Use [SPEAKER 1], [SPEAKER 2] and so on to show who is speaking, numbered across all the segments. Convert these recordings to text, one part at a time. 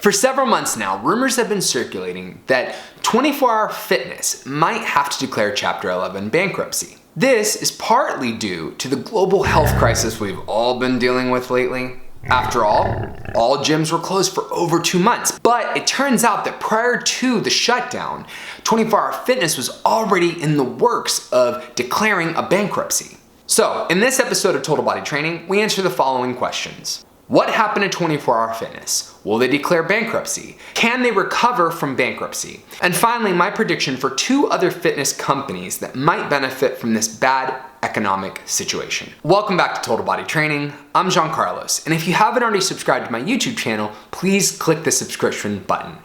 [SPEAKER 1] For several months now, rumors have been circulating that 24 Hour Fitness might have to declare Chapter 11 bankruptcy. This is partly due to the global health crisis we've all been dealing with lately. After all gyms were closed for over 2 months. But it turns out that prior to the shutdown, 24 Hour Fitness was already in the works of declaring a bankruptcy. So, in this episode of Total Body Training, we answer the following questions. What happened to 24 Hour Fitness? Will they declare bankruptcy? Can they recover from bankruptcy? And finally, my prediction for 2 other fitness companies that might benefit from this bad economic situation. Welcome back to Total Body Training. I'm John Carlos, and if you haven't already subscribed to my YouTube channel, please click the subscription button.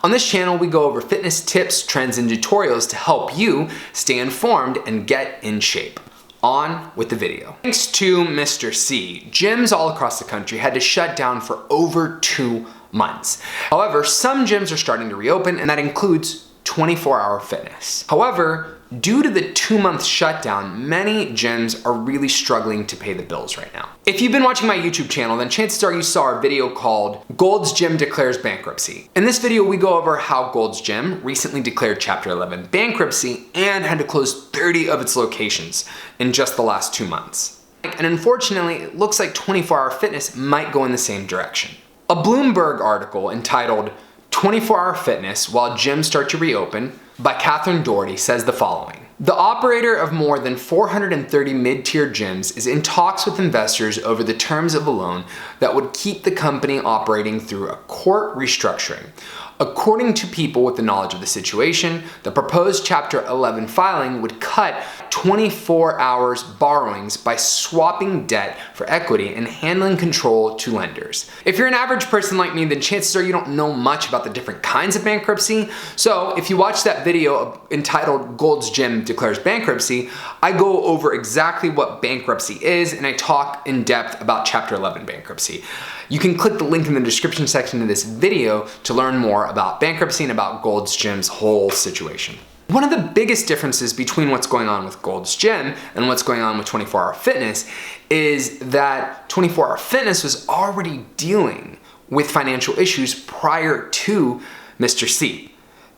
[SPEAKER 1] On this channel, we go over fitness tips, trends, and tutorials to help you stay informed and get in shape. On with the video. Thanks to Mr. C, gyms all across the country had to shut down for over 2 months. However, some gyms are starting to reopen, and that includes 24 Hour Fitness. However, due to the 2-month shutdown, many gyms are really struggling to pay the bills right now. If you've been watching my YouTube channel, then chances are you saw our video called Gold's Gym Declares Bankruptcy. In this video, we go over how Gold's Gym recently declared Chapter 11 bankruptcy and had to close 30 of its locations in just the last 2 months. And unfortunately, it looks like 24 Hour Fitness might go in the same direction. A Bloomberg article entitled 24 Hour Fitness While Gyms Start to Reopen by Catherine Doherty says the following. The operator of more than 430 mid-tier gyms is in talks with investors over the terms of a loan that would keep the company operating through a court restructuring. According to people with the knowledge of the situation, the proposed Chapter 11 filing would cut 24 hours borrowings by swapping debt for equity and handling control to lenders. If you're an average person like me, then chances are you don't know much about the different kinds of bankruptcy. So if you watch that video entitled Gold's Gym Declares Bankruptcy, I go over exactly what bankruptcy is and I talk in depth about Chapter 11 bankruptcy. You can click the link in the description section of this video to learn more about bankruptcy and about Gold's Gym's whole situation. One of the biggest differences between what's going on with Gold's Gym and what's going on with 24 Hour Fitness is that 24 Hour Fitness was already dealing with financial issues prior to Mr. C.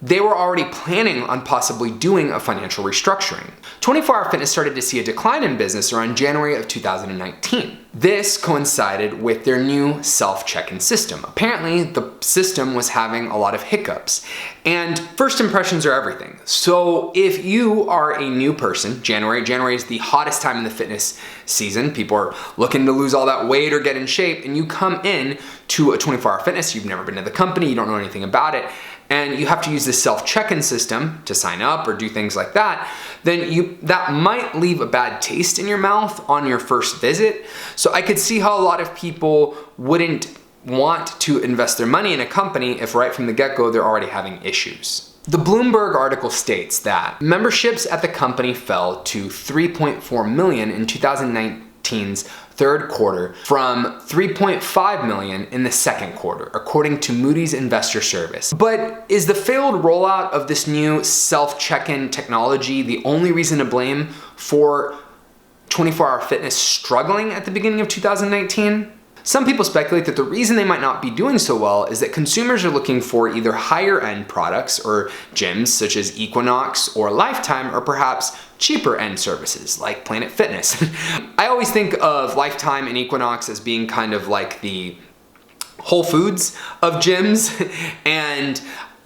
[SPEAKER 1] They were already planning on possibly doing a financial restructuring. 24 Hour Fitness started to see a decline in business around January of 2019. This coincided with their new self-check-in system. Apparently, the system was having a lot of hiccups, and first impressions are everything. So if you are a new person, January is the hottest time in the fitness season. People are looking to lose all that weight or get in shape, and you come in to a 24 Hour Fitness, you've never been to the company, you don't know anything about it, and you have to use this self-check-in system to sign up or do things like that, then that might leave a bad taste in your mouth on your first visit. So I could see how a lot of people wouldn't want to invest their money in a company if right from the get-go they're already having issues. The Bloomberg article states that memberships at the company fell to 3.4 million in 2019's third quarter from 3.5 million in the second quarter, according to Moody's Investor Service. But is the failed rollout of this new self-check-in technology the only reason to blame for 24 Hour Fitness struggling at the beginning of 2019? Some people speculate that the reason they might not be doing so well is that consumers are looking for either higher end products or gyms such as Equinox or Lifetime, or perhaps cheaper end services like Planet Fitness. I always think of Lifetime and Equinox as being kind of like the Whole Foods of gyms, and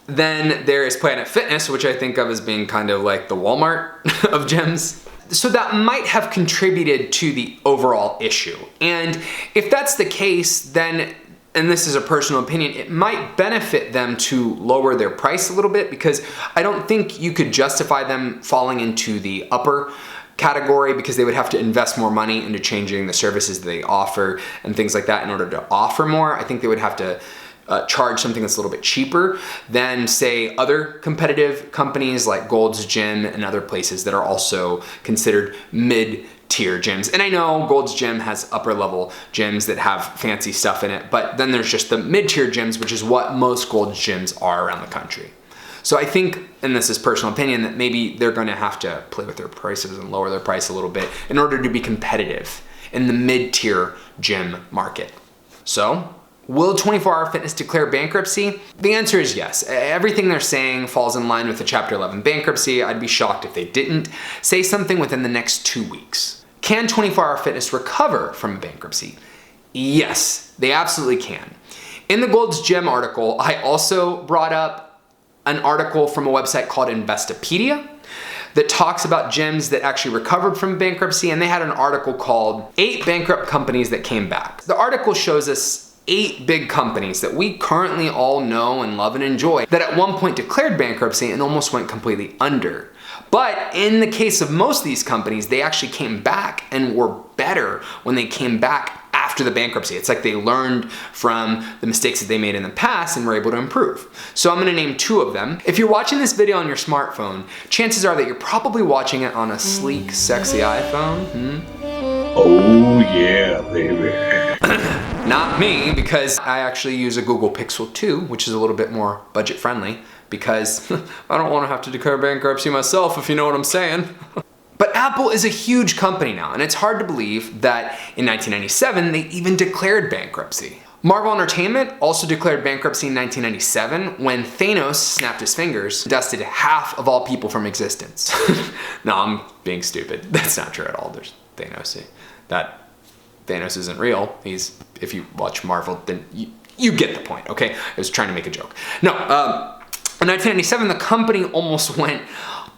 [SPEAKER 1] then there is Planet Fitness, which I think of as being kind of like the Walmart of gyms. So that might have contributed to the overall issue. And if that's the case, then, and this is a personal opinion, it might benefit them to lower their price a little bit, because I don't think you could justify them falling into the upper category, because they would have to invest more money into changing the services they offer and things like that in order to offer more. I think they would have to charge something that's a little bit cheaper than, say, other competitive companies like Gold's Gym and other places that are also considered mid-tier gyms. And I know Gold's Gym has upper level gyms that have fancy stuff in it, but then there's just the mid-tier gyms, which is what most Gold's Gyms are around the country. So I think, and this is personal opinion, that maybe they're going to have to play with their prices and lower their price a little bit in order to be competitive in the mid-tier gym market. So Will 24 Hour Fitness declare bankruptcy? The answer is yes. Everything they're saying falls in line with the Chapter 11 bankruptcy. I'd be shocked if they didn't say something within the next 2 weeks. Can 24 Hour Fitness recover from bankruptcy? Yes, they absolutely can. In the Gold's Gym article, I also brought up an article from a website called Investopedia that talks about gyms that actually recovered from bankruptcy, and they had an article called 8 Bankrupt Companies That Came Back. The article shows us 8 big companies that we currently all know and love and enjoy that at one point declared bankruptcy and almost went completely under. But in the case of most of these companies, they actually came back and were better when they came back after the bankruptcy. It's like they learned from the mistakes that they made in the past and were able to improve. So I'm gonna name 2 of them. If you're watching this video on your smartphone, chances are that you're probably watching it on a sleek, sexy iPhone.
[SPEAKER 2] Oh yeah, baby.
[SPEAKER 1] Not me, because I actually use a Google Pixel 2, which is a little bit more budget friendly, because I don't want to have to declare bankruptcy myself, if you know what I'm saying. But Apple is a huge company now, and it's hard to believe that in 1997 they even declared bankruptcy. Marvel Entertainment also declared bankruptcy in 1997 when Thanos snapped his fingers and dusted half of all people from existence. No, I'm being stupid. That's not true at all. There's Thanos. Thanos isn't real. If you watch Marvel, then you get the point, okay? I was trying to make a joke. No, in 1997, the company almost went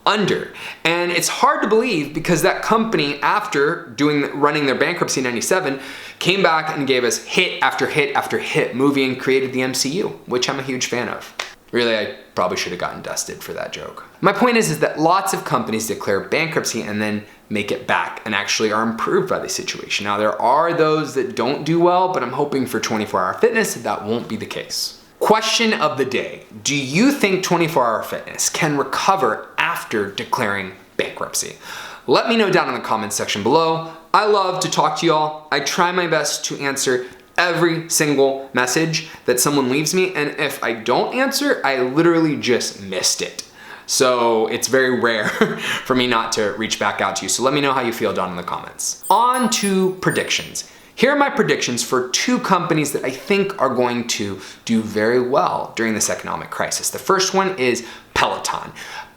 [SPEAKER 1] under. And it's hard to believe because that company, after running their bankruptcy in 97, came back and gave us hit after hit after hit movie and created the MCU, which I'm a huge fan of. Really, I probably should have gotten dusted for that joke. My point is that lots of companies declare bankruptcy and then make it back and actually are improved by the situation. Now, there are those that don't do well, but I'm hoping for 24 Hour Fitness that won't be the case. Question of the day. Do you think 24 Hour Fitness can recover after declaring bankruptcy? Let me know down in the comments section below. I love to talk to y'all. I try my best to answer every single message that someone leaves me, and if I don't answer, I literally just missed it. So it's very rare for me not to reach back out to you. So let me know how you feel down in the comments. On to predictions. Here are my predictions for 2 companies that I think are going to do very well during this economic crisis. The first one is Peloton.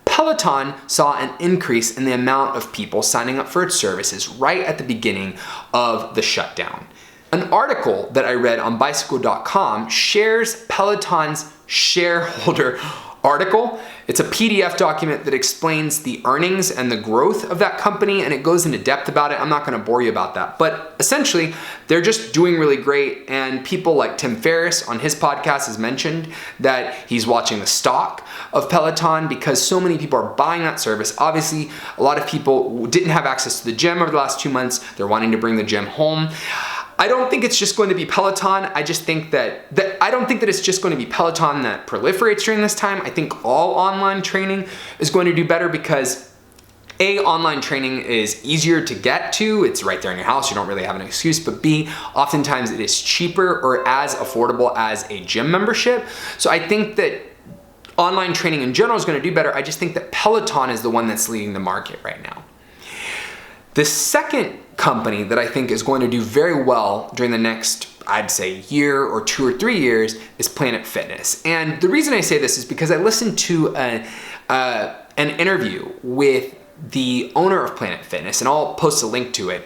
[SPEAKER 1] Peloton saw an increase in the amount of people signing up for its services right at the beginning of the shutdown. An article that I read on bicycle.com shares Peloton's shareholder article. It's a PDF document that explains the earnings and the growth of that company, and it goes into depth about it. I'm not gonna bore you about that, but essentially they're just doing really great, and people like Tim Ferriss on his podcast has mentioned that he's watching the stock of Peloton because so many people are buying that service. Obviously, a lot of people didn't have access to the gym over the last 2 months. They're wanting to bring the gym home. I don't think it's just going to be Peloton. I just think that I don't think that it's just going to be Peloton that proliferates during this time. I think all online training is going to do better because A, online training is easier to get to. It's right there in your house. You don't really have an excuse. But B, oftentimes it is cheaper or as affordable as a gym membership. So I think that online training in general is going to do better. I just think that Peloton is the one that's leading the market right now. The second company that I think is going to do very well during the next, I'd say, year or 2 or 3 years is Planet Fitness. And the reason I say this is because I listened to an interview with the owner of Planet Fitness, and I'll post a link to it.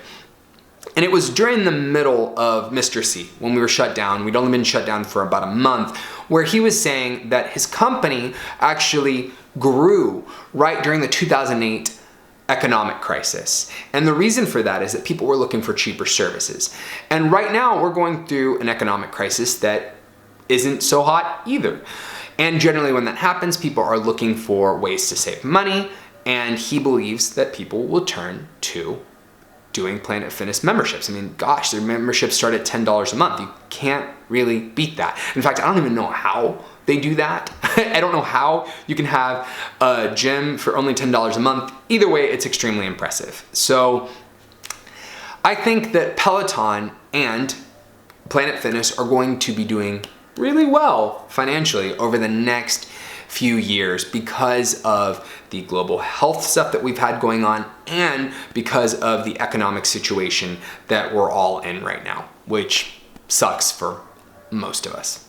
[SPEAKER 1] And it was during the middle of Mr. C, when we were shut down. We'd only been shut down for about a month, where he was saying that his company actually grew right during the 2008 economic crisis. And the reason for that is that people were looking for cheaper services. And right now we're going through an economic crisis that isn't so hot either. And generally when that happens, people are looking for ways to save money, and he believes that people will turn to doing Planet Fitness memberships. I mean, gosh, their memberships start at $10 a month. You can't really beat that. In fact, I don't even know how they do that. I don't know how you can have a gym for only $10 a month. Either way, it's extremely impressive. So I think that Peloton and Planet Fitness are going to be doing really well financially over the next few years because of the global health stuff that we've had going on and because of the economic situation that we're all in right now, which sucks for most of us.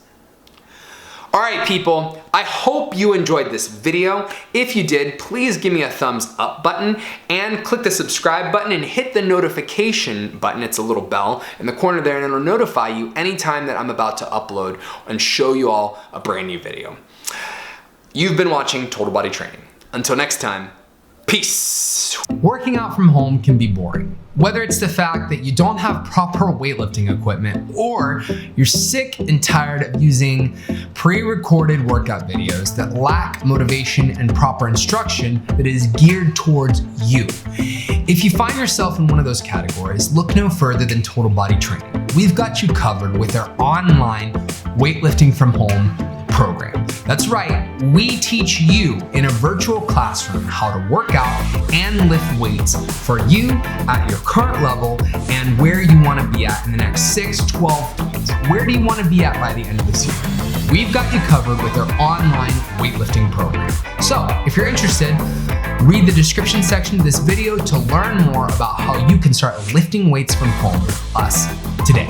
[SPEAKER 1] All right, people, I hope you enjoyed this video. If you did, please give me a thumbs up button and click the subscribe button and hit the notification button. It's a little bell in the corner there, and it'll notify you anytime that I'm about to upload and show you all a brand new video. You've been watching Total Body Training. Until next time, peace. Working out from home can be boring. Whether it's the fact that you don't have proper weightlifting equipment, or you're sick and tired of using pre-recorded workout videos that lack motivation and proper instruction that is geared towards you. If you find yourself in one of those categories, look no further than Total Body Training. We've got you covered with our online weightlifting from home program. That's right, we teach you in a virtual classroom how to work out and lift weights for you at your current level and where you want to be at in the next 6, 12 months. Where do you want to be at by the end of this year? We've got you covered with our online weightlifting program. So if you're interested, read the description section of this video to learn more about how you can start lifting weights from home with us today.